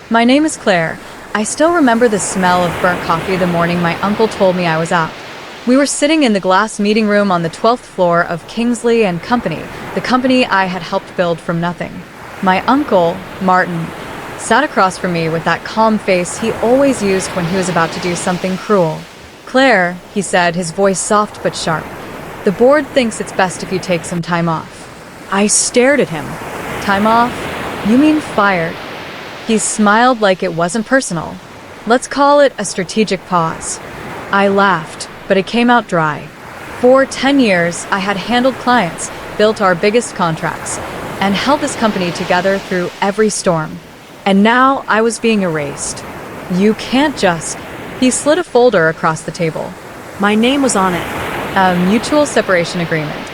My name is Claire. I still remember the smell of burnt coffee the morning my uncle told me I was out. We were sitting in the glass meeting room on the 12th floor of Kingsley and Company, the company I had helped build from nothing. My uncle, Martin, sat across from me with that calm face he always used when he was about to do something cruel. "Claire," he said, his voice soft but sharp, "the board thinks it's best if you take some time off." I stared at him. "Time off? You mean fired?" He smiled like it wasn't personal. "Let's call it a strategic pause." I laughed, but it came out dry. For 10 years, I had handled clients, built our biggest contracts, and held this company together through every storm. And now I was being erased. "You can't just..." He slid a folder across the table. My name was on it. "A mutual separation agreement.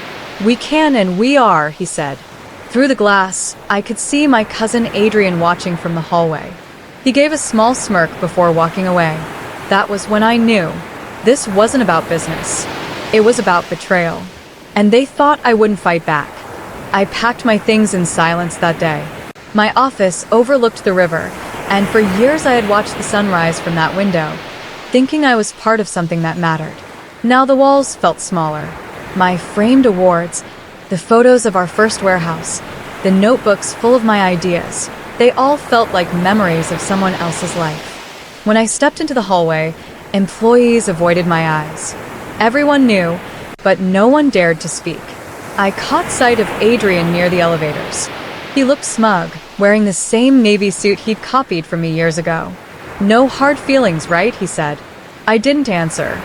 We can and we are," he said. Through the glass, I could see my cousin Adrian watching from the hallway. He gave a small smirk before walking away. That was when I knew this wasn't about business. It was about betrayal. And they thought I wouldn't fight back. I packed my things in silence that day. My office overlooked the river, and for years I had watched the sunrise from that window, thinking I was part of something that mattered. Now the walls felt smaller. My framed awards, the photos of our first warehouse, the notebooks full of my ideas, they all felt like memories of someone else's life. When I stepped into the hallway, employees avoided my eyes. Everyone knew, but no one dared to speak. I caught sight of Adrian near the elevators. He looked smug, wearing the same navy suit he'd copied from me years ago. "No hard feelings, right?" he said. I didn't answer.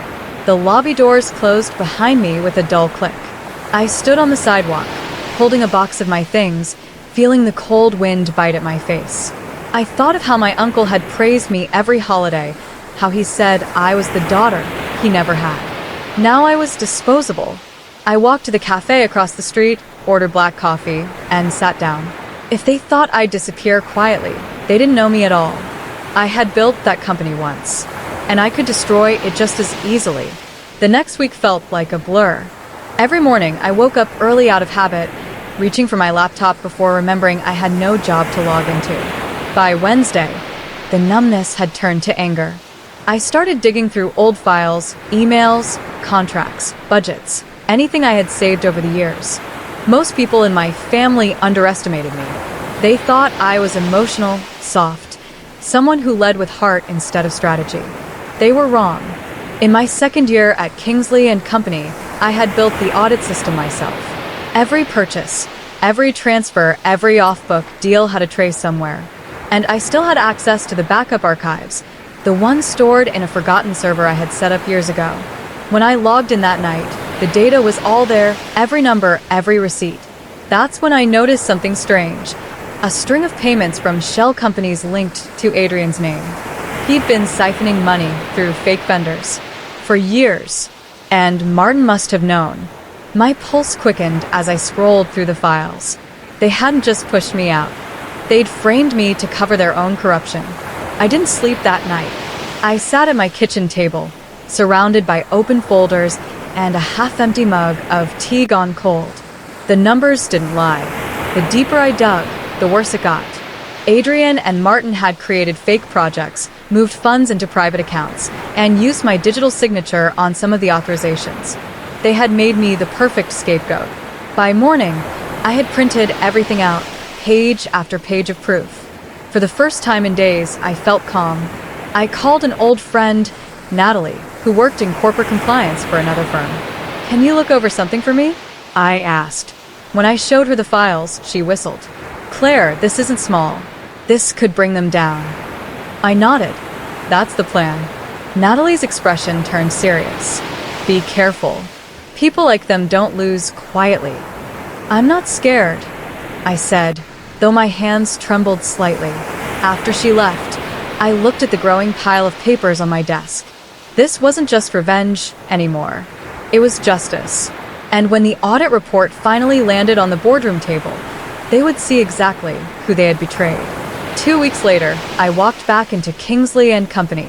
The lobby doors closed behind me with a dull click. I stood on the sidewalk, holding a box of my things, feeling the cold wind bite at my face. I thought of how my uncle had praised me every holiday, how he said I was the daughter he never had. Now I was disposable. I walked to the cafe across the street, ordered black coffee, and sat down. If they thought I'd disappear quietly, they didn't know me at all. I had built that company once, and I could destroy it just as easily. The next week felt like a blur. Every morning, I woke up early out of habit, reaching for my laptop before remembering I had no job to log into. By Wednesday, the numbness had turned to anger. I started digging through old files, emails, contracts, budgets, anything I had saved over the years. Most people in my family underestimated me. They thought I was emotional, soft, someone who led with heart instead of strategy. They were wrong. In my second year at Kingsley and Company, I had built the audit system myself. Every purchase, every transfer, every off-book deal had a trace somewhere. And I still had access to the backup archives, the one stored in a forgotten server I had set up years ago. When I logged in that night, the data was all there, every number, every receipt. That's when I noticed something strange. A string of payments from shell companies linked to Adrian's name. He'd been siphoning money through fake vendors for years. And Martin must have known. My pulse quickened as I scrolled through the files. They hadn't just pushed me out. They'd framed me to cover their own corruption. I didn't sleep that night. I sat at my kitchen table, surrounded by open folders and a half-empty mug of tea gone cold. The numbers didn't lie. The deeper I dug, the worse it got. Adrian and Martin had created fake projects, moved funds into private accounts, and used my digital signature on some of the authorizations. They had made me the perfect scapegoat. By morning, I had printed everything out, page after page of proof. For the first time in days, I felt calm. I called an old friend, Natalie, who worked in corporate compliance for another firm. "Can you look over something for me?" I asked. When I showed her the files, she whistled. "Claire, this isn't small. This could bring them down." I nodded. "That's the plan." Natalie's expression turned serious. "Be careful. People like them don't lose quietly." "I'm not scared," I said, though my hands trembled slightly. After she left, I looked at the growing pile of papers on my desk. This wasn't just revenge anymore. It was justice. And when the audit report finally landed on the boardroom table, they would see exactly who they had betrayed. 2 weeks later, I walked back into Kingsley and Company.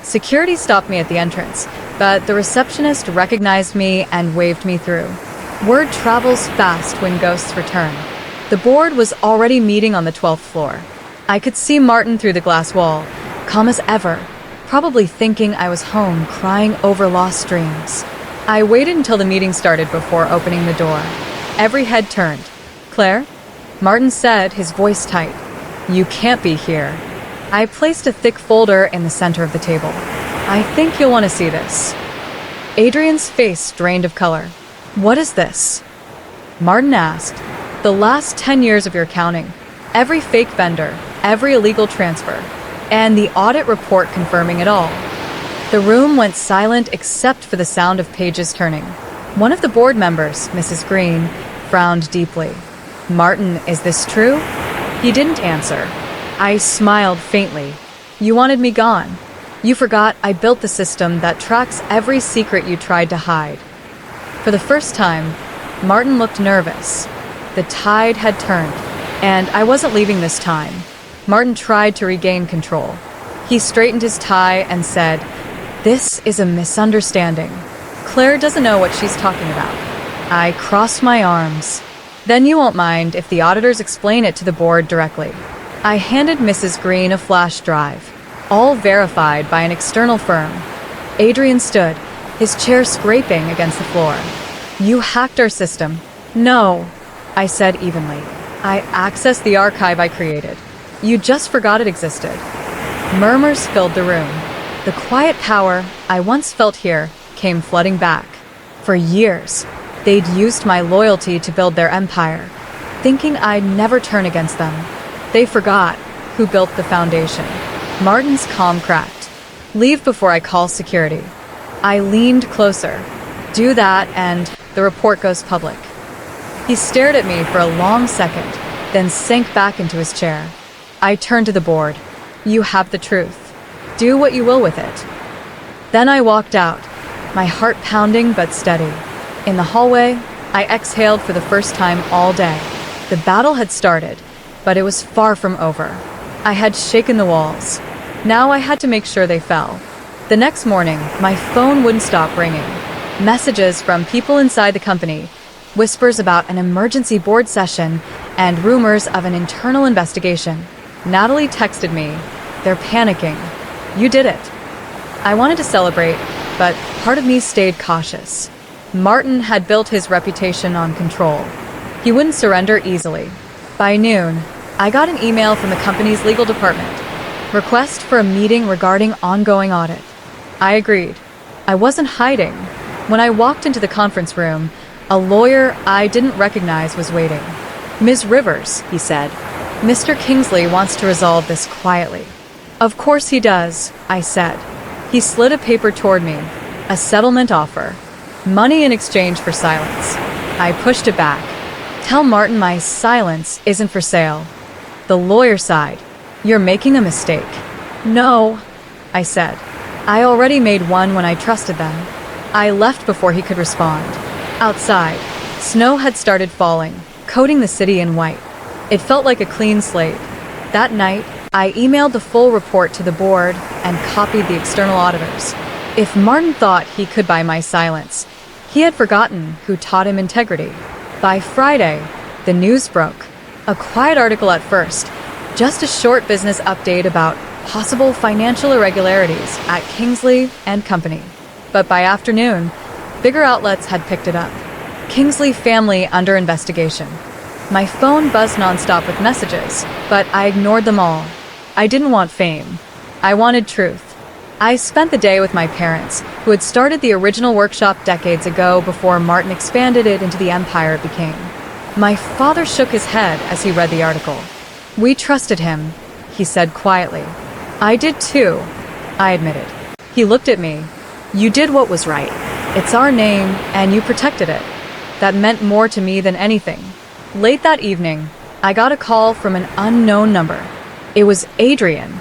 Security stopped me at the entrance, but the receptionist recognized me and waved me through. Word travels fast when ghosts return. The board was already meeting on the 12th floor. I could see Martin through the glass wall, calm as ever, probably thinking I was home crying over lost dreams. I waited until the meeting started before opening the door. Every head turned. "Claire?" Martin said, his voice tight. "You can't be here." I placed a thick folder in the center of the table. "I think you'll want to see this." Adrian's face drained of color. "What is this?" Martin asked. "The last 10 years of your accounting. Every fake vendor, every illegal transfer, and the audit report confirming it all." The room went silent except for the sound of pages turning. One of the board members, Mrs. Green, frowned deeply. "Martin, is this true?" He didn't answer. I smiled faintly. "You wanted me gone. You forgot I built the system that tracks every secret you tried to hide." For the first time, Martin looked nervous. The tide had turned, and I wasn't leaving this time. Martin tried to regain control. He straightened his tie and said, "This is a misunderstanding. Claire doesn't know what she's talking about." I crossed my arms. "Then you won't mind if the auditors explain it to the board directly." I handed Mrs. Green a flash drive, all verified by an external firm. Adrian stood, his chair scraping against the floor. "You hacked our system." "No," I said evenly. "I accessed the archive I created. You just forgot it existed." Murmurs filled the room. The quiet power I once felt here came flooding back. For years, they'd used my loyalty to build their empire, thinking I'd never turn against them. They forgot who built the foundation. Martin's calm cracked. "Leave before I call security." I leaned closer. "Do that and the report goes public." He stared at me for a long second, then sank back into his chair. I turned to the board. "You have the truth. Do what you will with it." Then I walked out, my heart pounding but steady. In the hallway, I exhaled for the first time all day. The battle had started, but it was far from over. I had shaken the walls. Now I had to make sure they fell. The next morning, my phone wouldn't stop ringing. Messages from people inside the company, whispers about an emergency board session, and rumors of an internal investigation. Natalie texted me. "They're panicking. You did it." I wanted to celebrate, but part of me stayed cautious. Martin had built his reputation on control. He wouldn't surrender easily. By noon, I got an email from the company's legal department. Request for a meeting regarding ongoing audit. I agreed. I wasn't hiding. When I walked into the conference room, a lawyer I didn't recognize was waiting. "Ms. Rivers," he said, "Mr. Kingsley wants to resolve this quietly." "Of course he does," I said. He slid a paper toward me. A settlement offer. Money in exchange for silence. I pushed it back. "Tell Martin my silence isn't for sale." The lawyer sighed. "You're making a mistake." "No," I said. I already made one when I trusted them. I left before he could respond. Outside, snow had started falling, coating the city in white. It felt like a clean slate. That night, I emailed the full report to the board and copied the external auditors. If Martin thought he could buy my silence, he had forgotten who taught him integrity. By Friday, the news broke. A quiet article at first, just a short business update about possible financial irregularities at Kingsley and Company. But by afternoon, bigger outlets had picked it up. Kingsley family under investigation. My phone buzzed nonstop with messages, but I ignored them all. I didn't want fame. I wanted truth. I spent the day with my parents, who had started the original workshop decades ago before Martin expanded it into the empire it became. My father shook his head as he read the article. "We trusted him," he said quietly. "I did too," I admitted. He looked at me. "You did what was right. It's our name, and you protected it." That meant more to me than anything. Late that evening, I got a call from an unknown number. It was Adrian.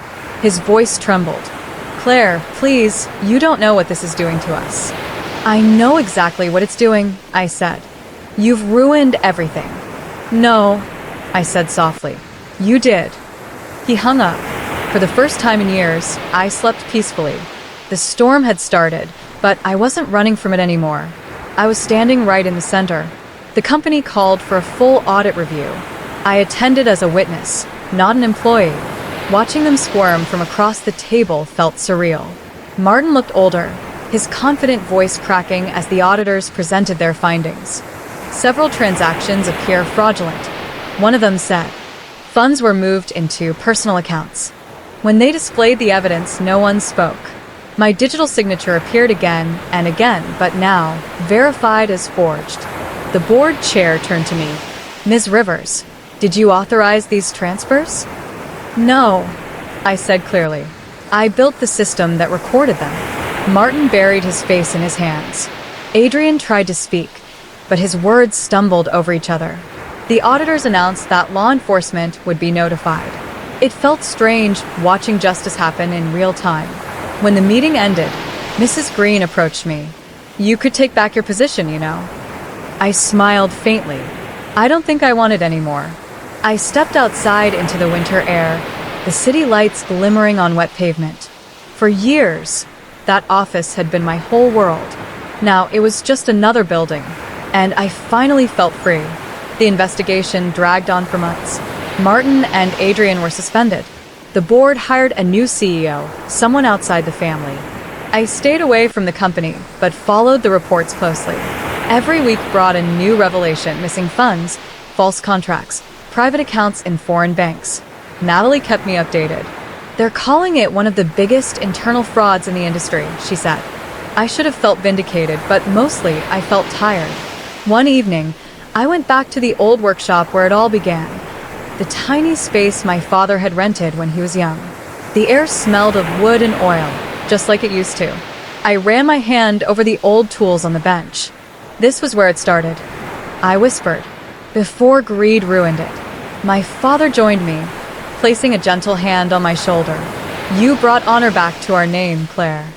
His voice trembled. "Claire, please, you don't know what this is doing to us." "I know exactly what it's doing," I said. "You've ruined everything." "No," I said softly. "You did." He hung up. For the first time in years, I slept peacefully. The storm had started, but I wasn't running from it anymore. I was standing right in the center. The company called for a full audit review. I attended as a witness, not an employee. Watching them squirm from across the table felt surreal. Martin looked older, his confident voice cracking as the auditors presented their findings. Several transactions appear fraudulent. One of them said, funds were moved into personal accounts. When they displayed the evidence, no one spoke. My digital signature appeared again and again, but now, verified as forged. The board chair turned to me. Ms. Rivers, did you authorize these transfers? No, I said clearly. I built the system that recorded them. Martin buried his face in his hands. Adrian tried to speak, but his words stumbled over each other. The auditors announced that law enforcement would be notified. It felt strange watching justice happen in real time. When the meeting ended, Mrs. Green approached me. You could take back your position, you know. I smiled faintly. I don't think I want it anymore. I stepped outside into the winter air, the city lights glimmering on wet pavement. For years, that office had been my whole world. Now it was just another building, and I finally felt free. The investigation dragged on for months. Martin and Adrian were suspended. The board hired a new CEO, someone outside the family. I stayed away from the company, but followed the reports closely. Every week brought a new revelation: missing funds, false contracts, private accounts in foreign banks. Natalie kept me updated. They're calling it one of the biggest internal frauds in the industry, she said. I should have felt vindicated, but mostly I felt tired. One evening, I went back to the old workshop where it all began. The tiny space my father had rented when he was young. The air smelled of wood and oil, just like it used to. I ran my hand over the old tools on the bench. This was where it started. I whispered, before greed ruined it. My father joined me, placing a gentle hand on my shoulder. You brought honor back to our name, Claire.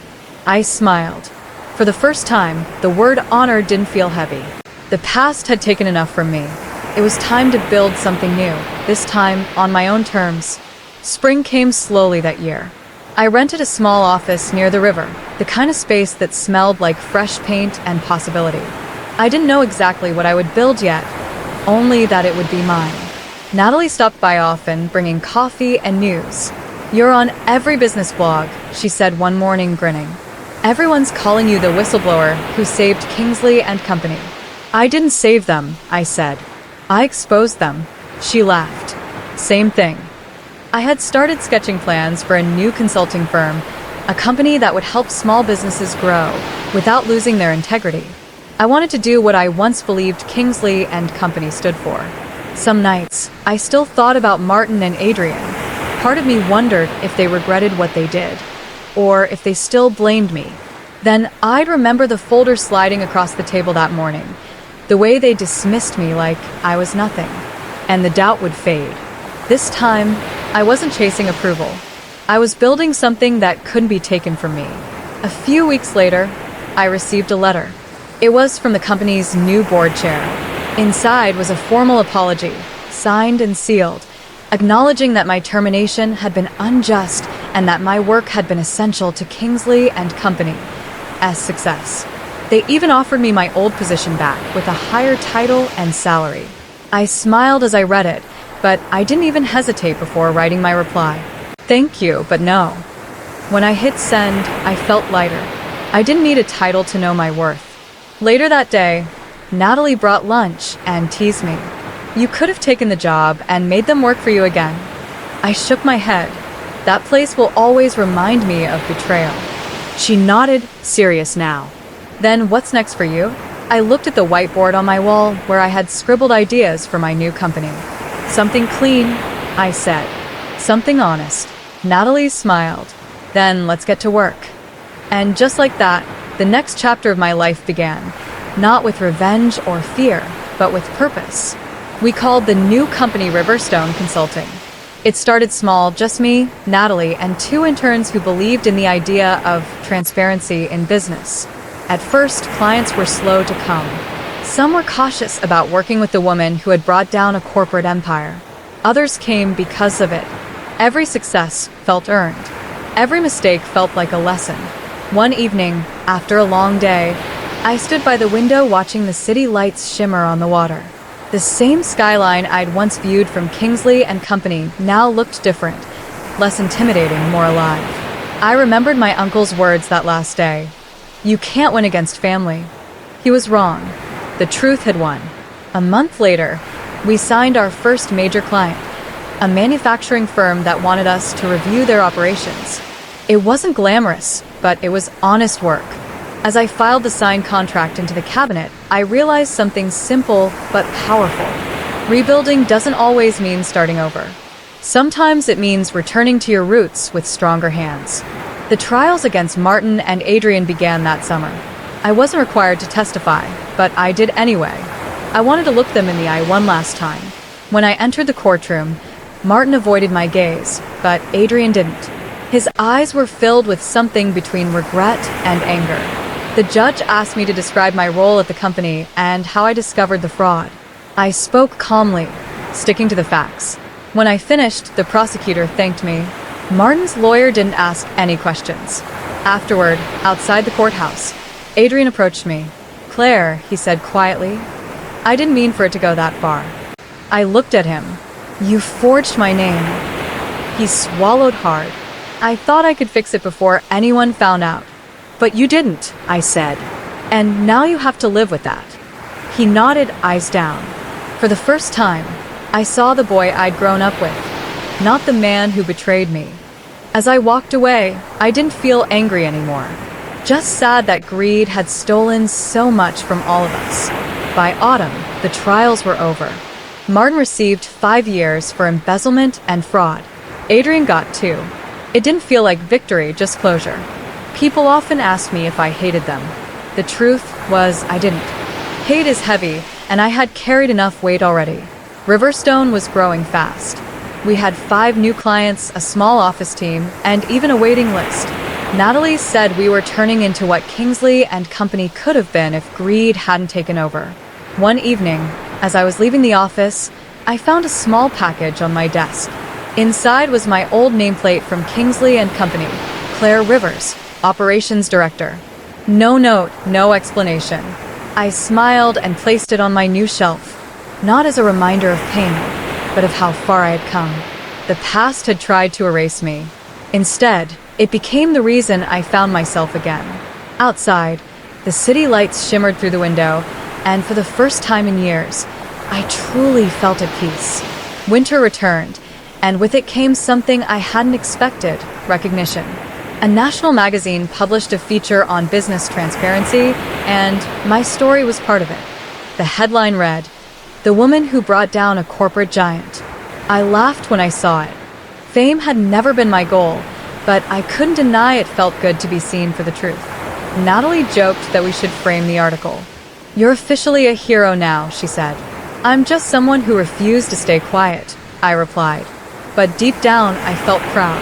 I smiled. For the first time, the word honor didn't feel heavy. The past had taken enough from me. It was time to build something new, this time on my own terms. Spring came slowly that year. I rented a small office near the river, the kind of space that smelled like fresh paint and possibility. I didn't know exactly what I would build yet, only that it would be mine. Natalie stopped by often, bringing coffee and news. You're on every business blog, she said one morning, grinning. Everyone's calling you the whistleblower who saved Kingsley and Company. I didn't save them, I said. I exposed them. She laughed. Same thing. I had started sketching plans for a new consulting firm, a company that would help small businesses grow without losing their integrity. I wanted to do what I once believed Kingsley and Company stood for. Some nights, I still thought about Martin and Adrian. Part of me wondered if they regretted what they did, or if they still blamed me. Then I'd remember the folder sliding across the table that morning, the way they dismissed me like I was nothing, and the doubt would fade. This time, I wasn't chasing approval. I was building something that couldn't be taken from me. A few weeks later, I received a letter. It was from the company's new board chair. Inside was a formal apology, signed and sealed, acknowledging that my termination had been unjust and that my work had been essential to Kingsley and Company as success. They even offered me my old position back with a higher title and salary. I smiled as I read it, but I didn't even hesitate before writing my reply. Thank you, but no. When I hit send, I felt lighter. I didn't need a title to know my worth. Later that day, Natalie brought lunch and teased me. You could have taken the job and made them work for you again. I shook my head. That place will always remind me of betrayal. She nodded, serious now. Then what's next for you? I looked at the whiteboard on my wall where I had scribbled ideas for my new company. Something clean, I said. Something honest. Natalie smiled. Then let's get to work. And just like that, the next chapter of my life began. Not with revenge or fear, but with purpose. We called the new company Riverstone Consulting. It started small, just me, Natalie, and 2 interns who believed in the idea of transparency in business. At first, clients were slow to come. Some were cautious about working with the woman who had brought down a corporate empire. Others came because of it. Every success felt earned. Every mistake felt like a lesson. One evening, after a long day, I stood by the window watching the city lights shimmer on the water. The same skyline I'd once viewed from Kingsley and Company now looked different. less intimidating, more alive. I remembered my uncle's words that last day. You can't win against family. He was wrong. The truth had won. A month later, we signed our first major client, a manufacturing firm that wanted us to review their operations. It wasn't glamorous, but it was honest work. As I filed the signed contract into the cabinet, I realized something simple but powerful. Rebuilding doesn't always mean starting over. Sometimes it means returning to your roots with stronger hands. The trials against Martin and Adrian began that summer. I wasn't required to testify, but I did anyway. I wanted to look them in the eye one last time. When I entered the courtroom, Martin avoided my gaze, but Adrian didn't. His eyes were filled with something between regret and anger. The judge asked me to describe my role at the company and how I discovered the fraud. I spoke calmly, sticking to the facts. When I finished, the prosecutor thanked me. Martin's lawyer didn't ask any questions. Afterward, outside the courthouse, Adrian approached me. "Claire," he said quietly. I didn't mean for it to go that far. I looked at him. "You forged my name." He swallowed hard. "I thought I could fix it before anyone found out. But you didn't," I said. "And now you have to live with that." He nodded, eyes down. For the first time, I saw the boy I'd grown up with, not the man who betrayed me. As I walked away, I didn't feel angry anymore, just sad that greed had stolen so much from all of us. By autumn, the trials were over. Martin received 5 years for embezzlement and fraud. Adrian got 2. It didn't feel like victory, just closure. People often asked me if I hated them. The truth was I didn't. Hate is heavy, and I had carried enough weight already. Riverstone was growing fast. We had 5 new clients, a small office team, and even a waiting list. Natalie said we were turning into what Kingsley and Company could have been if greed hadn't taken over. One evening, as I was leaving the office, I found a small package on my desk. Inside was my old nameplate from Kingsley and Company, Claire Rivers, Operations Director. No note, no explanation. I smiled and placed it on my new shelf, not as a reminder of pain, but of how far I had come. The past had tried to erase me. Instead, it became the reason I found myself again. Outside, the city lights shimmered through the window, and for the first time in years, I truly felt at peace. Winter returned, and with it came something I hadn't expected: recognition. A national magazine published a feature on business transparency, and my story was part of it. The headline read, "The Woman Who Brought Down a Corporate Giant." I laughed when I saw it. Fame had never been my goal, but I couldn't deny it felt good to be seen for the truth. Natalie joked that we should frame the article. "You're officially a hero now," she said. "I'm just someone who refused to stay quiet," I replied. But deep down, I felt proud.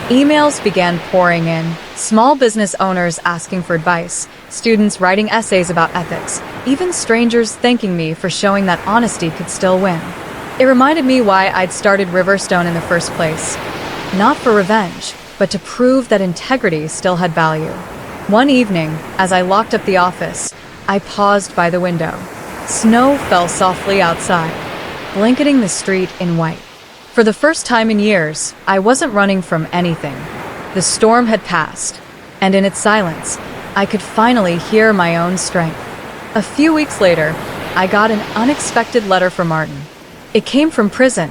Emails began pouring in, small business owners asking for advice, students writing essays about ethics, even strangers thanking me for showing that honesty could still win. It reminded me why I'd started Riverstone in the first place. Not for revenge, but to prove that integrity still had value. One evening, as I locked up the office, I paused by the window. Snow fell softly outside, blanketing the street in white. For the first time in years, I wasn't running from anything. The storm had passed, and in its silence, I could finally hear my own strength. A few weeks later, I got an unexpected letter from Martin. It came from prison,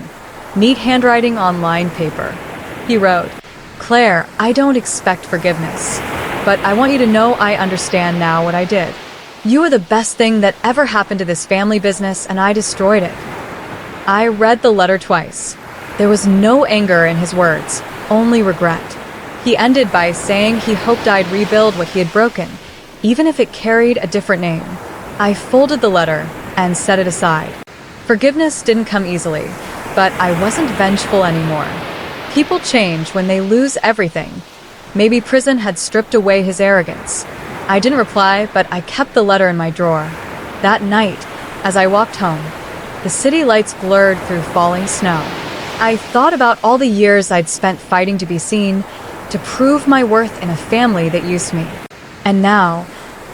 neat handwriting on lined paper. He wrote, "Claire, I don't expect forgiveness, but I want you to know I understand now what I did. You were the best thing that ever happened to this family business, and I destroyed it." I read the letter twice. There was no anger in his words, only regret. He ended by saying he hoped I'd rebuild what he had broken, even if it carried a different name. I folded the letter and set it aside. Forgiveness didn't come easily, but I wasn't vengeful anymore. People change when they lose everything. Maybe prison had stripped away his arrogance. I didn't reply, but I kept the letter in my drawer. That night, as I walked home, the city lights blurred through falling snow. I thought about all the years I'd spent fighting to be seen, to prove my worth in a family that used me. And now,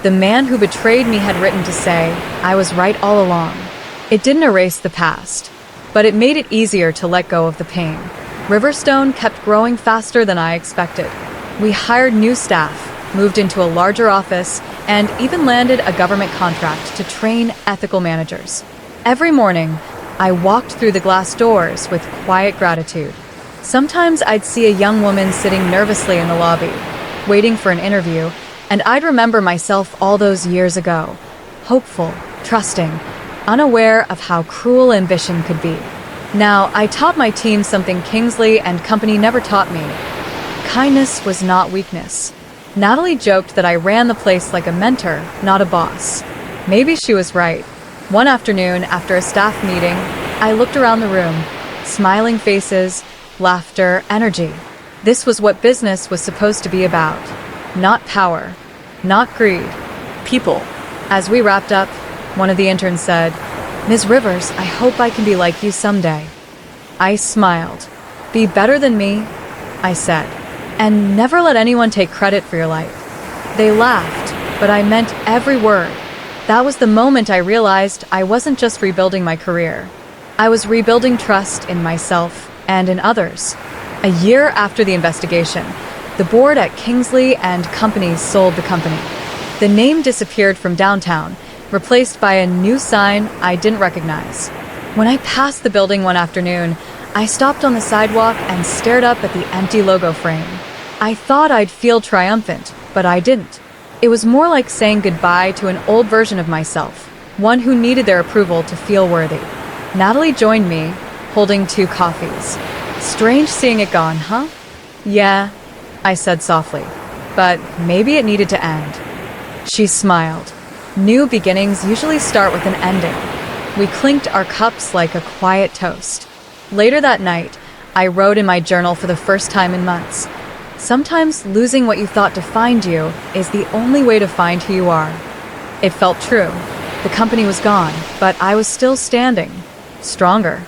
the man who betrayed me had written to say I was right all along. It didn't erase the past, but it made it easier to let go of the pain. Riverstone kept growing faster than I expected. We hired new staff, moved into a larger office, and even landed a government contract to train ethical managers. Every morning, I walked through the glass doors with quiet gratitude. Sometimes I'd see a young woman sitting nervously in the lobby, waiting for an interview, and I'd remember myself all those years ago, hopeful, trusting, unaware of how cruel ambition could be. Now, I taught my team something Kingsley and company never taught me. Kindness was not weakness. Natalie joked that I ran the place like a mentor, not a boss. Maybe she was right. One afternoon, after a staff meeting, I looked around the room. Smiling faces, laughter, energy. This was what business was supposed to be about. Not power, not greed, people. As we wrapped up, one of the interns said, "Ms. Rivers, I hope I can be like you someday." I smiled. "Be better than me," I said, "and never let anyone take credit for your life." They laughed, but I meant every word. That was the moment I realized I wasn't just rebuilding my career. I was rebuilding trust in myself and in others. A year after the investigation, the board at Kingsley and Company sold the company. The name disappeared from downtown, replaced by a new sign I didn't recognize. When I passed the building one afternoon, I stopped on the sidewalk and stared up at the empty logo frame. I thought I'd feel triumphant, but I didn't. It was more like saying goodbye to an old version of myself, one who needed their approval to feel worthy. Natalie joined me, holding 2 coffees. "Strange seeing it gone, huh?" "Yeah," I said softly, "but maybe it needed to end." She smiled. New beginnings usually start with an ending. We clinked our cups like a quiet toast. Later that night, I wrote in my journal for the first time in months. Sometimes losing what you thought defined you is the only way to find who you are. It felt true. The company was gone, but I was still standing. Stronger,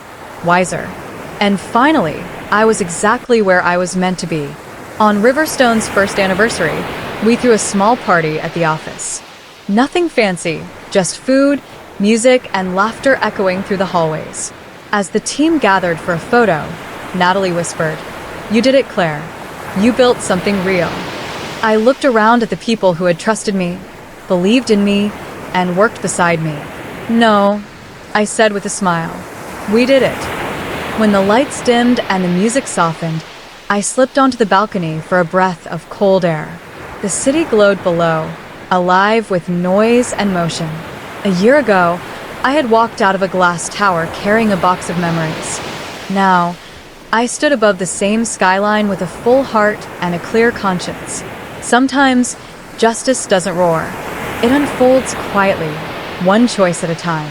wiser. And finally, I was exactly where I was meant to be. On Riverstone's first anniversary, we threw a small party at the office. Nothing fancy, just food, music, and laughter echoing through the hallways. As the team gathered for a photo, Natalie whispered, "You did it, Claire. You built something real." I looked around at the people who had trusted me, believed in me, and worked beside me. "No," I said with a smile. "We did it." When the lights dimmed and the music softened, I slipped onto the balcony for a breath of cold air. The city glowed below, alive with noise and motion. A year ago, I had walked out of a glass tower carrying a box of memories. Now, I stood above the same skyline with a full heart and a clear conscience. Sometimes, justice doesn't roar. It unfolds quietly, one choice at a time.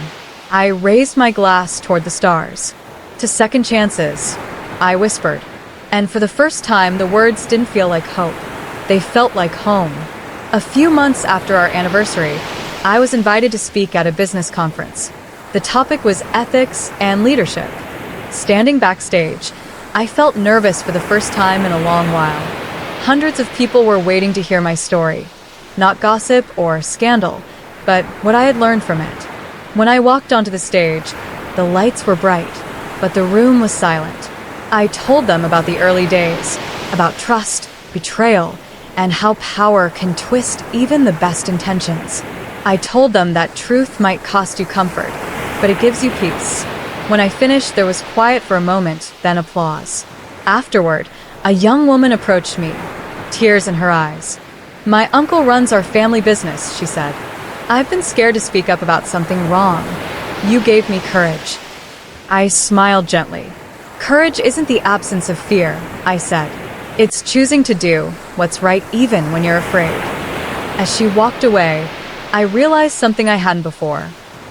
I raised my glass toward the stars. "To second chances," I whispered. And for the first time, the words didn't feel like hope. They felt like home. A few months after our anniversary, I was invited to speak at a business conference. The topic was ethics and leadership. Standing backstage, I felt nervous for the first time in a long while. Hundreds of people were waiting to hear my story. Not gossip or scandal, but what I had learned from it. When I walked onto the stage, the lights were bright, but the room was silent. I told them about the early days, about trust, betrayal, and how power can twist even the best intentions. I told them that truth might cost you comfort, but it gives you peace. When I finished, there was quiet for a moment, then applause. Afterward, a young woman approached me, tears in her eyes. "My uncle runs our family business," she said. "I've been scared to speak up about something wrong. You gave me courage." I smiled gently. "Courage isn't the absence of fear," I said. "It's choosing to do what's right even when you're afraid." As she walked away, I realized something I hadn't before.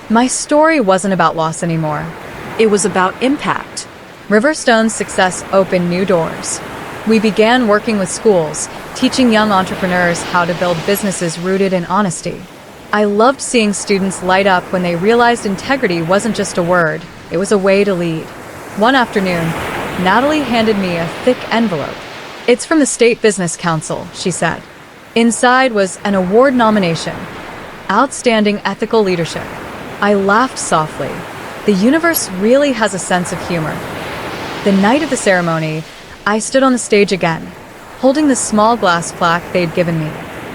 My story wasn't about loss anymore. It was about impact. Riverstone's success opened new doors. We began working with schools, teaching young entrepreneurs how to build businesses rooted in honesty. I loved seeing students light up when they realized integrity wasn't just a word, it was a way to lead. One afternoon, Natalie handed me a thick envelope. "It's from the State Business Council," she said. Inside was an award nomination, Outstanding Ethical Leadership. I laughed softly. The universe really has a sense of humor. The night of the ceremony, I stood on the stage again, holding the small glass plaque they'd given me.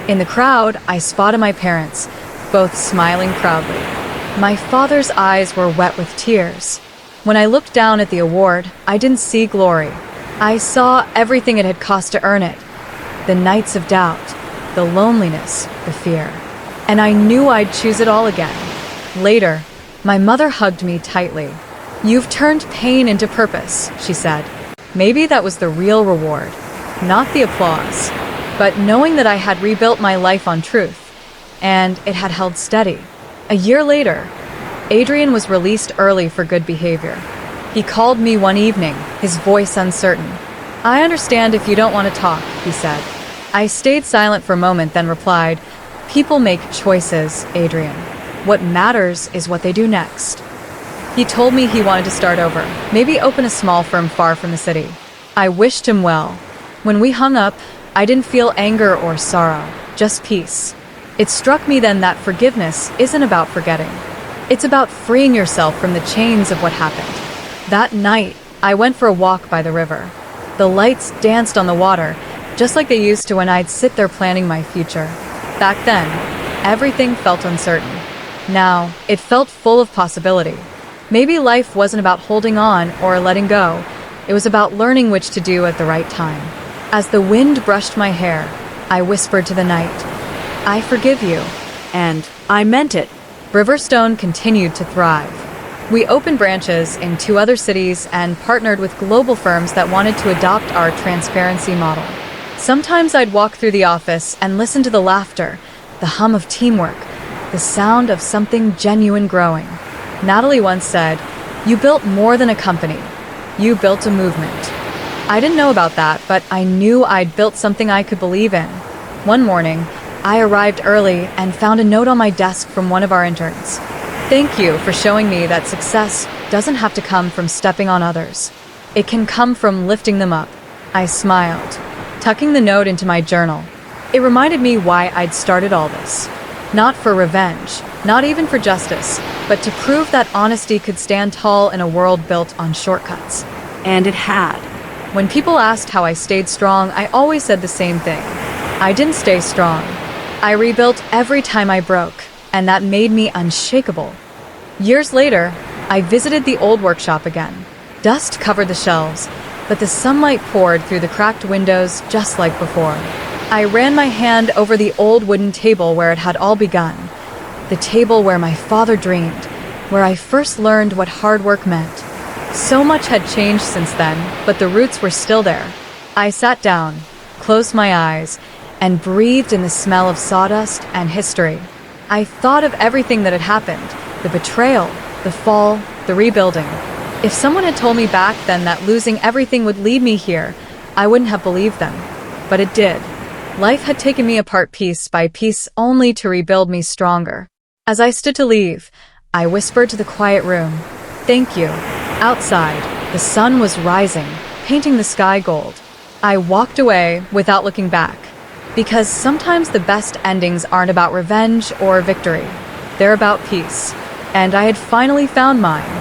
In the crowd, I spotted my parents, both smiling proudly. My father's eyes were wet with tears. When I looked down at the award, I didn't see glory. I saw everything it had cost to earn it. The nights of doubt, the loneliness, the fear. And I knew I'd choose it all again. Later, my mother hugged me tightly. "You've turned pain into purpose," she said. Maybe that was the real reward, not the applause, but knowing that I had rebuilt my life on truth, and it had held steady. A year later, Adrian was released early for good behavior. He called me one evening, his voice uncertain. "I understand if you don't want to talk," he said. I stayed silent for a moment, then replied, "People make choices, Adrian. What matters is what they do next." He told me he wanted to start over, maybe open a small firm far from the city. I wished him well. When we hung up, I didn't feel anger or sorrow, just peace. It struck me then that forgiveness isn't about forgetting. It's about freeing yourself from the chains of what happened. That night, I went for a walk by the river. The lights danced on the water, just like they used to when I'd sit there planning my future. Back then, everything felt uncertain. Now, it felt full of possibility. Maybe life wasn't about holding on or letting go. It was about learning which to do at the right time. As the wind brushed my hair, I whispered to the night, "I forgive you." And I meant it. Riverstone continued to thrive. We opened branches in 2 other cities and partnered with global firms that wanted to adopt our transparency model. Sometimes I'd walk through the office and listen to the laughter, the hum of teamwork, the sound of something genuine growing. Natalie once said, "You built more than a company. You built a movement." I didn't know about that, but I knew I'd built something I could believe in. One morning, I arrived early and found a note on my desk from one of our interns. "Thank you for showing me that success doesn't have to come from stepping on others. It can come from lifting them up." I smiled, tucking the note into my journal. It reminded me why I'd started all this. Not for revenge, not even for justice, but to prove that honesty could stand tall in a world built on shortcuts. And it had. When people asked how I stayed strong, I always said the same thing. I didn't stay strong. I rebuilt every time I broke, and that made me unshakable. Years later, I visited the old workshop again. Dust covered the shelves, but the sunlight poured through the cracked windows just like before. I ran my hand over the old wooden table where it had all begun. The table where my father dreamed, where I first learned what hard work meant. So much had changed since then, but the roots were still there. I sat down, closed my eyes, and breathed in the smell of sawdust and history. I thought of everything that had happened, the betrayal, the fall, the rebuilding. If someone had told me back then that losing everything would lead me here, I wouldn't have believed them. But it did. Life had taken me apart piece by piece only to rebuild me stronger. As I stood to leave, I whispered to the quiet room, "Thank you." Outside, the sun was rising, painting the sky gold. I walked away without looking back, because sometimes the best endings aren't about revenge or victory. They're about peace. And I had finally found mine.